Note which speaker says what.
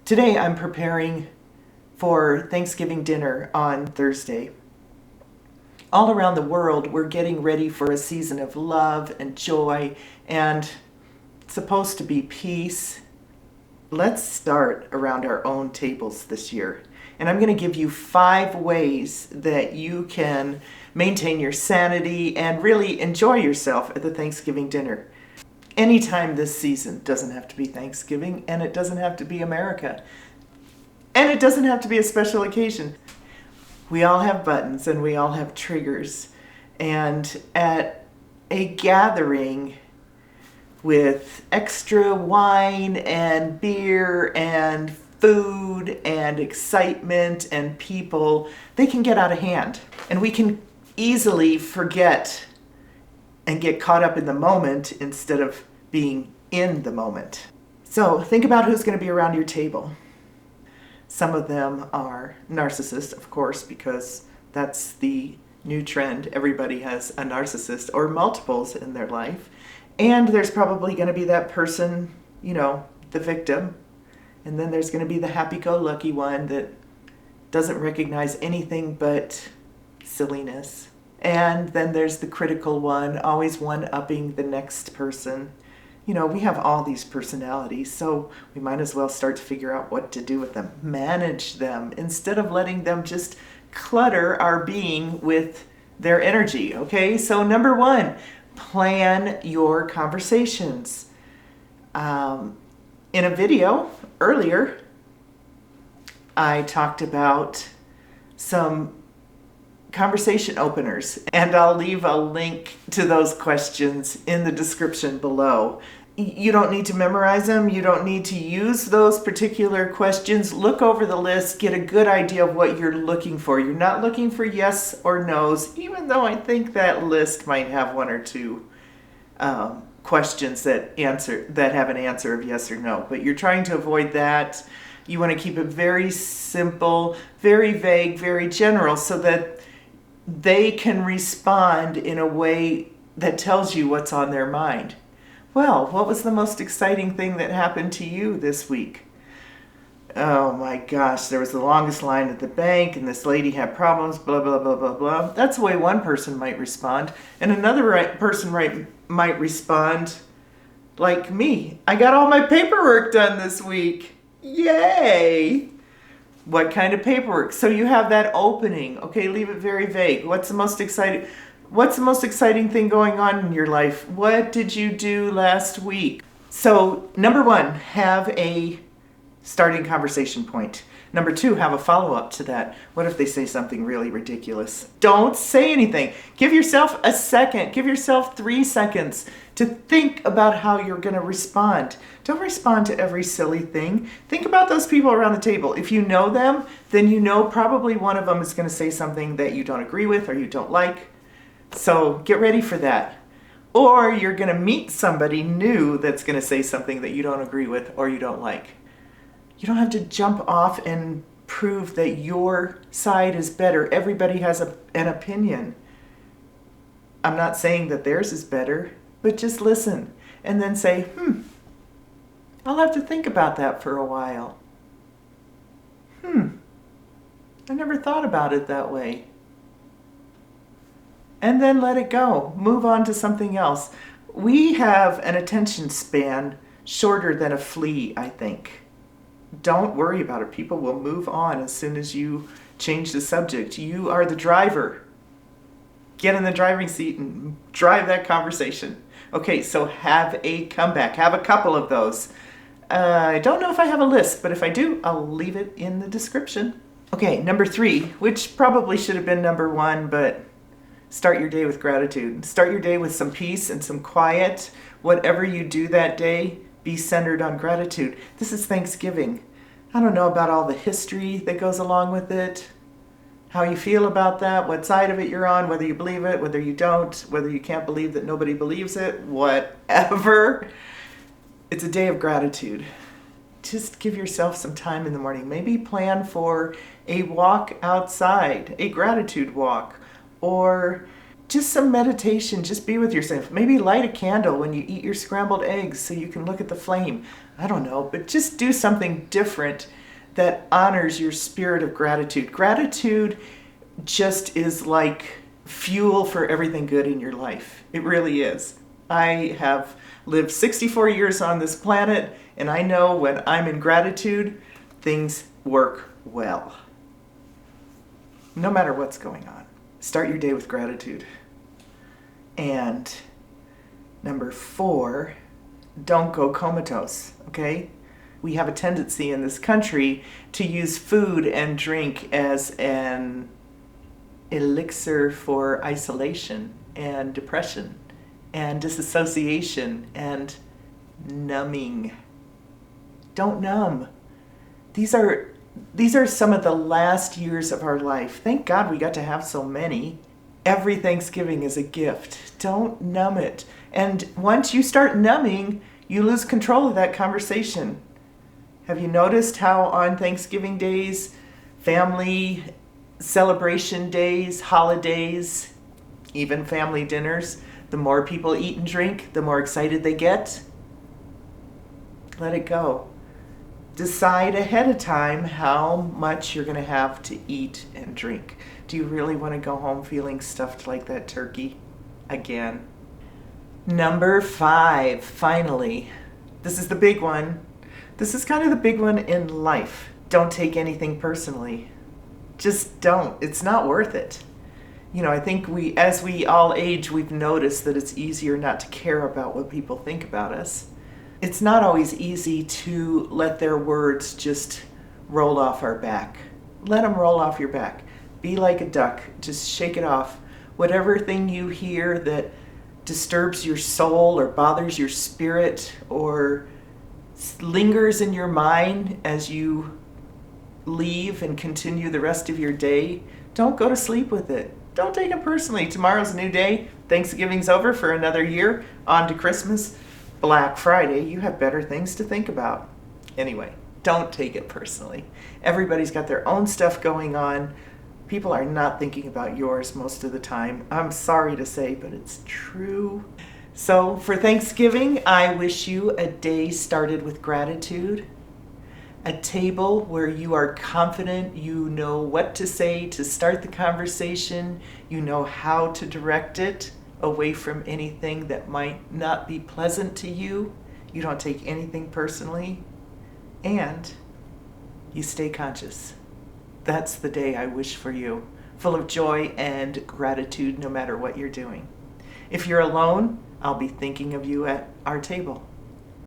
Speaker 1: Today I'm preparing for Thanksgiving dinner on Thursday. All around the world, we're getting ready for a season of love and joy, and it's supposed to be peace. Let's start around our own tables this year. And I'm going to give you 5 ways that you can maintain your sanity and really enjoy yourself at the Thanksgiving dinner. Anytime this season. Doesn't have to be Thanksgiving, and it doesn't have to be America. And it doesn't have to be a special occasion. We all have buttons and we all have triggers. And at a gathering with extra wine and beer and food and excitement and people, they can get out of hand. And we can easily forget and get caught up in the moment instead of being in the moment. So think about who's going to be around your table. Some of them are narcissists, of course, because that's the new trend. Everybody has a narcissist or multiples in their life. And there's probably going to be that person, the victim. And then there's going to be the happy-go-lucky one that doesn't recognize anything but silliness. And then there's the critical one, always one-upping the next person. We have all these personalities, so we might as well start to figure out what to do with them. Manage them instead of letting them just clutter our being with their energy, okay? So number 1, plan your conversations. In a video earlier, I talked about some conversation openers, and I'll leave a link to those questions in the description below. You don't need to memorize them. You don't need to use those particular questions. Look over the list, get a good idea of what you're looking for. You're not looking for yes or no's, even though I think that list might have 1 or 2 questions that have an answer of yes or no. But you're trying to avoid that. You want to keep it very simple, very vague, very general, so that they can respond in a way that tells you what's on their mind. Well, what was the most exciting thing that happened to you this week? Oh my gosh, there was the longest line at the bank and this lady had problems, blah, blah, blah, blah, blah. That's the way one person might respond. And another person might respond like me. I got all my paperwork done this week. Yay! What kind of paperwork? So you have that opening. Okay, leave it very vague. What's the most exciting thing going on in your life? What did you do last week? So number 1, have a starting conversation point. Number 2, have a follow-up to that. What if they say something really ridiculous? Don't say anything. Give yourself a second. Give yourself 3 seconds to think about how you're going to respond. Don't respond to every silly thing. Think about those people around the table. If you know them, then you know probably one of them is going to say something that you don't agree with or you don't like. So get ready for that. Or you're going to meet somebody new that's going to say something that you don't agree with or you don't like. You don't have to jump off and prove that your side is better. Everybody has an opinion. I'm not saying that theirs is better, but just listen and then say, I'll have to think about that for a while. I never thought about it that way. And then let it go. Move on to something else. We have an attention span shorter than a flea, I think. Don't worry about it. People will move on as soon as you change the subject. You are the driver. Get in the driving seat and drive that conversation. Okay, so have a comeback. Have a couple of those. I don't know if I have a list, but if I do, I'll leave it in the description. Okay, number 3, which probably should have been number 1, but start your day with gratitude. Start your day with some peace and some quiet. Whatever you do that day, be centered on gratitude. This is Thanksgiving. I don't know about all the history that goes along with it, how you feel about that, what side of it you're on, whether you believe it, whether you don't, whether you can't believe that nobody believes it, whatever. It's a day of gratitude. Just give yourself some time in the morning. Maybe plan for a walk outside, a gratitude walk, or just some meditation, just be with yourself. Maybe light a candle when you eat your scrambled eggs so you can look at the flame. I don't know, but just do something different that honors your spirit of gratitude. Gratitude just is like fuel for everything good in your life. It really is. I have lived 64 years on this planet, and I know when I'm in gratitude, things work well. No matter what's going on, start your day with gratitude. And number 4, don't go comatose, okay? We have a tendency in this country to use food and drink as an elixir for isolation and depression and disassociation and numbing. Don't numb. These are some of the last years of our life. Thank God we got to have so many. Every Thanksgiving is a gift. Don't numb it. And once you start numbing, you lose control of that conversation. Have you noticed how on Thanksgiving days, family celebration days, holidays, even family dinners, the more people eat and drink, the more excited they get? Let it go. Decide ahead of time how much you're going to have to eat and drink. Do you really want to go home feeling stuffed like that turkey again? Number 5, finally. This is the big one. This is kind of the big one in life. Don't take anything personally. Just don't. It's not worth it. You know, I think as we all age, we've noticed that it's easier not to care about what people think about us. It's not always easy to let their words just roll off our back. Let them roll off your back. Be like a duck. Just shake it off. Whatever thing you hear that disturbs your soul or bothers your spirit or lingers in your mind as you leave and continue the rest of your day, don't go to sleep with it. Don't take it personally. Tomorrow's a new day. Thanksgiving's over for another year. On to Christmas. Black Friday. You have better things to think about. Anyway, don't take it personally. Everybody's got their own stuff going on. People are not thinking about yours most of the time. I'm sorry to say, but it's true. So for Thanksgiving, I wish you a day started with gratitude, a table where you are confident, you know what to say to start the conversation, you know how to direct it away from anything that might not be pleasant to you. You don't take anything personally, and you stay conscious. That's the day I wish for you, full of joy and gratitude no matter what you're doing. If you're alone, I'll be thinking of you at our table.